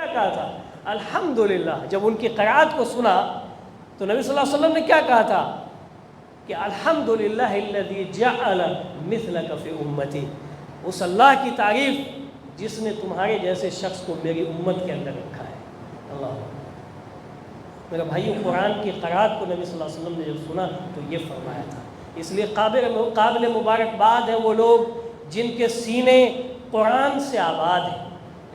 کیا کہا تھا؟ الحمدللہ. جب ان کی قرأت کو سنا تو نبی صلی اللہ علیہ وسلم نے کیا کہا تھا کہ الحمدللہ الذی جعل مثلک فی امتی. اس اللہ کی تعریف جس نے تمہارے جیسے شخص کو میری امت کے اندر رکھا ہے. اللہ میرے بھائیو، قرآن کی قرأت کو نبی صلی اللہ علیہ وسلم نے جب سنا تو یہ فرمایا تھا. اس لیے قابل مبارکباد ہیں وہ لوگ جن کے سینے قرآن سے آباد ہیں،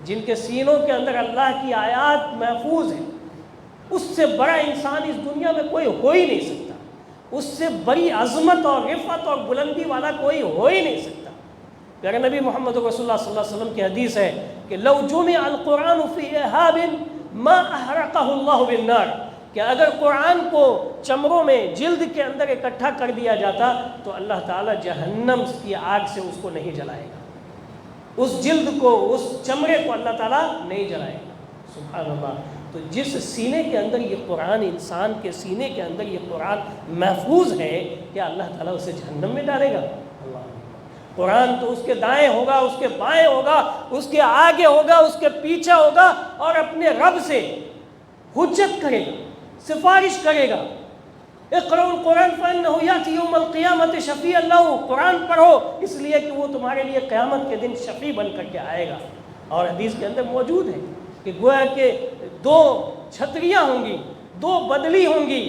جن کے سینوں کے اندر اللہ کی آیات محفوظ ہیں. اس سے بڑا انسان اس دنیا میں کوئی ہو ہی نہیں سکتا. اس سے بڑی عظمت اور رفعت اور بلندی والا کوئی ہو ہی نہیں سکتا. پیارے نبی محمد رسول اللہ صلی اللہ علیہ وسلم کی حدیث ہے کہ لو جمع القرآن فی احاب ما احرقہ اللہ بالنار، کہ اگر قرآن کو چمڑوں میں جلد کے اندر اکٹھا کر دیا جاتا تو اللہ تعالیٰ جہنم کی آگ سے اس کو نہیں جلائے گا. اس جلد کو، اس چمڑے کو اللہ تعالیٰ نہیں جلائے گا. سبحان اللہ. تو جس سینے کے اندر یہ قرآن، انسان کے سینے کے اندر یہ قرآن محفوظ ہے، کیا اللہ تعالیٰ اسے جہنم میں ڈالے گا؟ اللہ. قرآن تو اس کے دائیں ہوگا، اس کے بائیں ہوگا، اس کے آگے ہوگا، اس کے پیچھے ہوگا، اور اپنے رب سے حجت کرے گا، سفارش کرے گا. اقرؤوا القرآن فإنه يأتي يوم القيامة شفيعا له. قرآن پڑھو اس لیے کہ وہ تمہارے لیے قیامت کے دن شفیع بن کر کے آئے گا. اور حدیث کے اندر موجود ہے کہ گویا کہ دو چھتریاں ہوں گی، دو بدلی ہوں گی،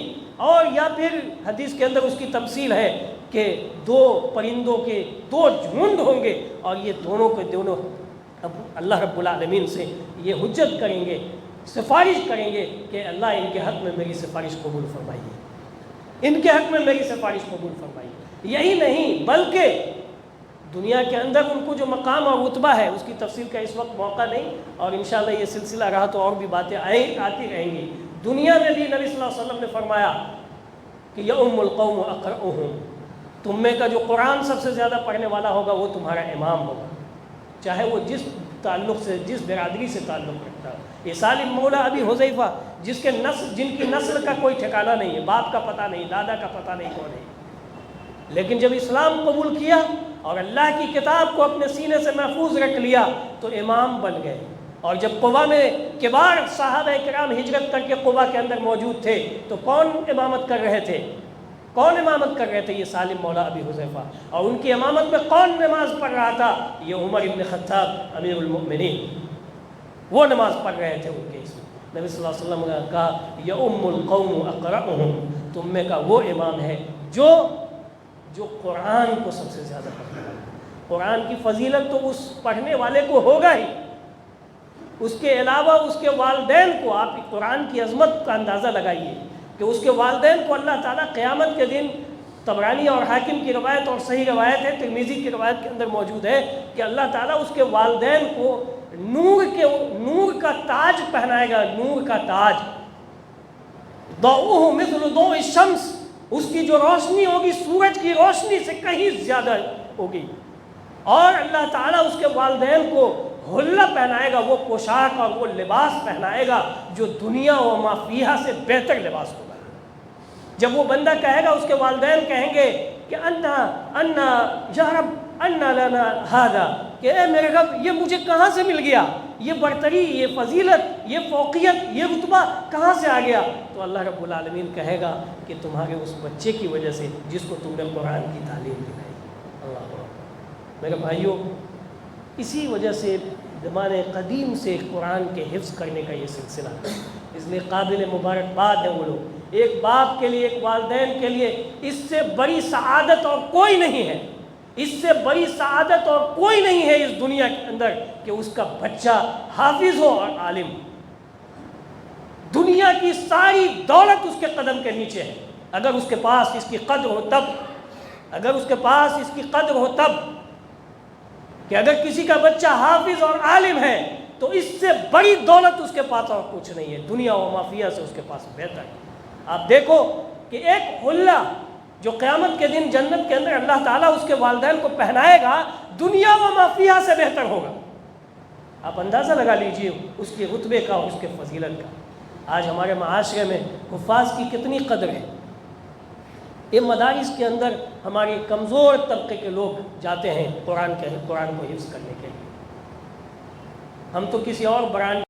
اور یا پھر حدیث کے اندر اس کی تفصیل ہے کہ دو پرندوں کے دو جھنڈ ہوں گے، اور یہ دونوں کے دونوں اب اللہ رب العالمین سے یہ حجت کریں گے، سفارش کریں گے کہ اللہ ان کے حق میں میری سفارش قبول فرمائیے، ان کے حق میں میری سفارش قبول فرمائیے. یہی نہیں بلکہ دنیا کے اندر ان کو جو مقام اور رتبہ ہے اس کی تفصیل کا اس وقت موقع نہیں، اور انشاءاللہ یہ سلسلہ رہا تو اور بھی باتیں آتی رہیں گی. دنیا میں بھی نبی صلی اللہ علیہ وسلم نے فرمایا کہ یؤم القوم اقرؤہم. تم میں کا جو قرآن سب سے زیادہ پڑھنے والا ہوگا وہ تمہارا امام ہوگا، چاہے وہ جس تعلق سے، جس برادری سے تعلق رکھتا ہے. یہ سالم مولا ابی حذیفہ جن کی نسل کا کوئی ٹھکانہ نہیں ہے، باپ کا پتہ نہیں، دادا کا پتہ نہیں کون ہے، لیکن جب اسلام قبول کیا اور اللہ کی کتاب کو اپنے سینے سے محفوظ رکھ لیا تو امام بن گئے. اور جب قبا میں کبار صحابہ کرام ہجرت کر کے قبا کے اندر موجود تھے تو کون امامت کر رہے تھے؟ کون امامت کر رہے تھے؟ یہ سالم مولا ابی حذیفہ. اور ان کی امامت میں کون نماز پڑھ رہا تھا؟ یہ عمر ابن خطاب امیر المؤمنین، وہ نماز پڑھ رہے تھے ان کے اس میں. نبی صلی اللہ علیہ وسلم نے کہا یؤم القوم اقرؤہم. تم میں کا وہ امام ہے جو قرآن کو سب سے زیادہ پڑھنے والا. قرآن کی فضیلت تو اس پڑھنے والے کو ہوگا ہی، اس کے علاوہ اس کے والدین کو، آپ قرآن کی عظمت کا اندازہ لگائیے کہ اس کے والدین کو اللہ تعالیٰ قیامت کے دن، طبرانی اور حاکم کی روایت اور صحیح روایت ہے، ترمذی کی روایت کے اندر موجود ہے کہ اللہ تعالیٰ اس کے والدین کو نور کا تاج پہنائے گا. نور کا تاج، ضوءہ مثل ضوء الشمس. اس کی جو روشنی ہوگی سورج کی روشنی سے کہیں زیادہ ہوگی. اور اللہ تعالیٰ اس کے والدین کو حلہ پہنائے گا، وہ پوشاک اور وہ لباس پہنائے گا جو دنیا و ما فیہا سے بہتر لباس ہوگا. جب وہ بندہ کہے گا، اس کے والدین کہیں گے کہ انا یا رب انا لنا ھذا، کہ اے میرے رب یہ مجھے کہاں سے مل گیا، یہ برتری، یہ فضیلت، یہ فوقیت، یہ رتبہ کہاں سے آ گیا؟ تو اللہ رب العالمین کہے گا کہ تمہارے اس بچے کی وجہ سے جس کو تم نے قرآن کی تعلیم دلائی. اللہ میرے بھائیوں، اسی وجہ سے زمانے قدیم سے قرآن کے حفظ کرنے کا یہ سلسلہ ہے. اس لیے قابل مبارکباد ہے وہ لوگ. ایک باپ کے لیے، ایک والدین کے لیے اس سے بڑی سعادت اور کوئی نہیں ہے، اس سے بڑی سعادت اور کوئی نہیں ہے اس دنیا کے اندر کہ اس کا بچہ حافظ ہو اور عالم. دنیا کی ساری دولت اس کے قدم کے نیچے ہے اگر اس کے پاس اس کی قدر ہو تب. اگر اس کے پاس اس کی قدر ہو تب کہ اگر کسی کا بچہ حافظ اور عالم ہے تو اس سے بڑی دولت اس کے پاس اور کچھ نہیں ہے. دنیا و ما فیہا سے اس کے پاس بہتر ہے. آپ دیکھو کہ ایک حلہ جو قیامت کے دن جنت کے اندر اللہ تعالیٰ اس کے والدین کو پہنائے گا دنیا و ما فیہا سے بہتر ہوگا. آپ اندازہ لگا لیجئے اس کے رتبے کا اور اس کے فضیلت کا. آج ہمارے معاشرے میں حفاظ کی کتنی قدر ہے. یہ مدارس کے اندر ہماری کمزور طبقے کے لوگ جاتے ہیں قرآن کو حفظ کرنے کے لیے. ہم تو کسی اور برانڈ